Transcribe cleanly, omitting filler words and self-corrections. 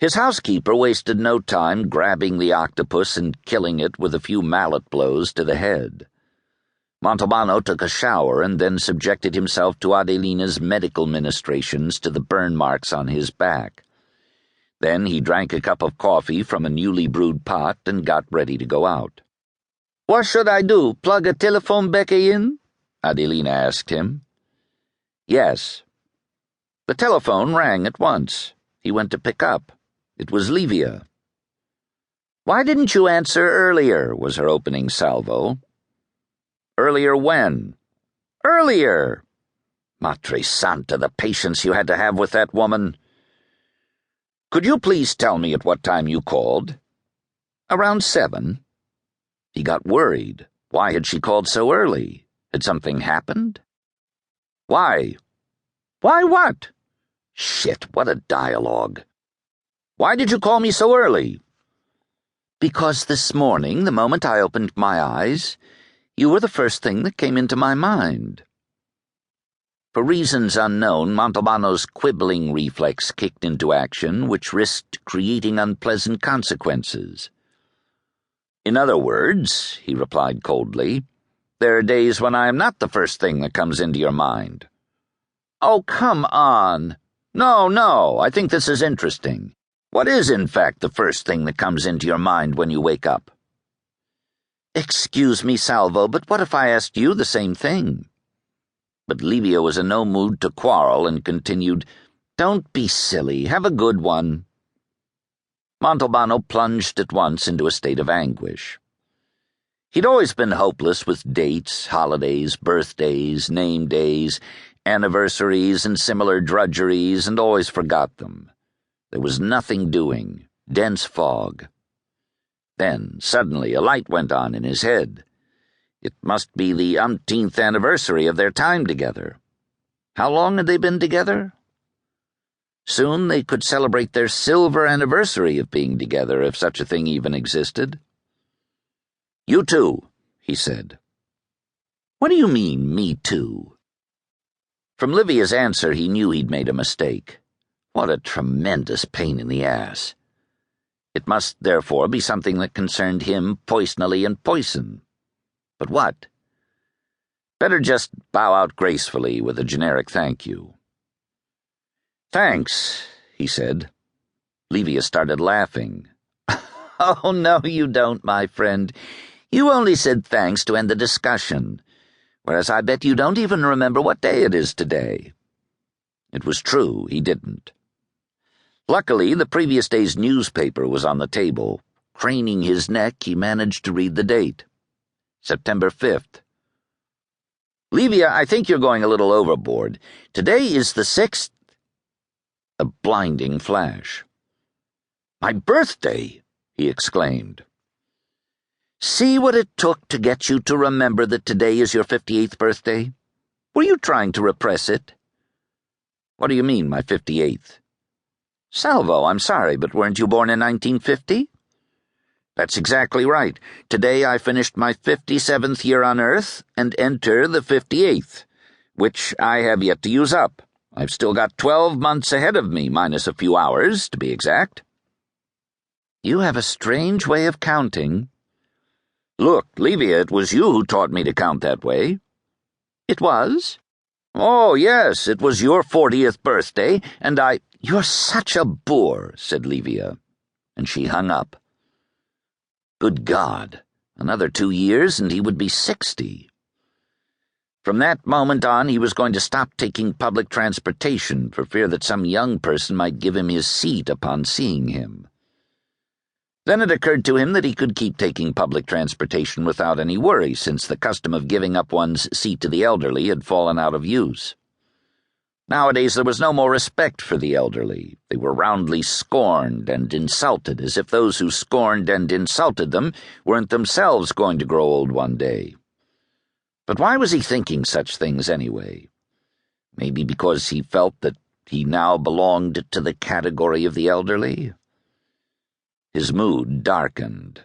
His housekeeper wasted no time grabbing the octopus and killing it with a few mallet blows to the head. Montalbano took a shower and then subjected himself to Adelina's medical ministrations to the burn marks on his back. Then he drank a cup of coffee from a newly brewed pot and got ready to go out. "What should I do, plug a telephone back in?" Adelina asked him. "Yes." The telephone rang at once. He went to pick up. It was Livia. "Why didn't you answer earlier?" was her opening salvo. "Earlier when?" "Earlier!" Madre Santa, the patience you had to have with that woman. "Could you please tell me at what time you called?" "Around 7. He got worried. Why had she called so early? Had something happened? "Why?" "Why what?" Shit, what a dialogue. "Why did you call me so early?" "Because this morning, the moment I opened my eyes, you were the first thing that came into my mind." For reasons unknown, Montalbano's quibbling reflex kicked into action, which risked creating unpleasant consequences. "In other words," he replied coldly, "there are days when I am not the first thing that comes into your mind." "Oh, come on. No, I think this is interesting. What is, in fact, the first thing that comes into your mind when you wake up?" "Excuse me, Salvo, but what if I asked you the same thing?" But Livia was in no mood to quarrel and continued, "Don't be silly. Have a good one." Montalbano plunged at once into a state of anguish. He'd always been hopeless with dates, holidays, birthdays, name days, anniversaries, and similar drudgeries, and always forgot them. There was nothing doing, dense fog. Then, suddenly, a light went on in his head. It must be the umpteenth anniversary of their time together. How long had they been together? Soon they could celebrate their silver anniversary of being together, if such a thing even existed. "You too," he said. "What do you mean, me too?" From Livia's answer he knew he'd made a mistake. What a tremendous pain in the ass. It must, therefore, be something that concerned him poisonally and poison. But what? Better just bow out gracefully with a generic thank you. "Thanks," he said. Livia started laughing. "Oh, no, you don't, my friend. You only said thanks to end the discussion, whereas I bet you don't even remember what day it is today." It was true, he didn't. Luckily, the previous day's newspaper was on the table. Craning his neck, he managed to read the date. September 5th. "Livia, I think you're going a little overboard. Today is the 6th. A blinding flash. "My birthday!" he exclaimed. "See what it took to get you to remember that today is your 58th birthday? Were you trying to repress it?" "What do you mean, my 58th? "Salvo, I'm sorry, but weren't you born in 1950? "That's exactly right. Today I finished my 57th year on Earth and enter the 58th, which I have yet to use up. I've still got 12 months ahead of me, minus a few hours, to be exact." "You have a strange way of counting." "Look, Livia, it was you who taught me to count that way." "It was?" "Oh, yes, it was your 40th birthday, and I—" "You're such a boor," said Livia, and she hung up. Good God, another 2 years and he would be 60. From that moment on, he was going to stop taking public transportation for fear that some young person might give him his seat upon seeing him. Then it occurred to him that he could keep taking public transportation without any worry, since the custom of giving up one's seat to the elderly had fallen out of use. Nowadays there was no more respect for the elderly. They were roundly scorned and insulted, as if those who scorned and insulted them weren't themselves going to grow old one day. But why was he thinking such things anyway? Maybe because he felt that he now belonged to the category of the elderly? His mood darkened.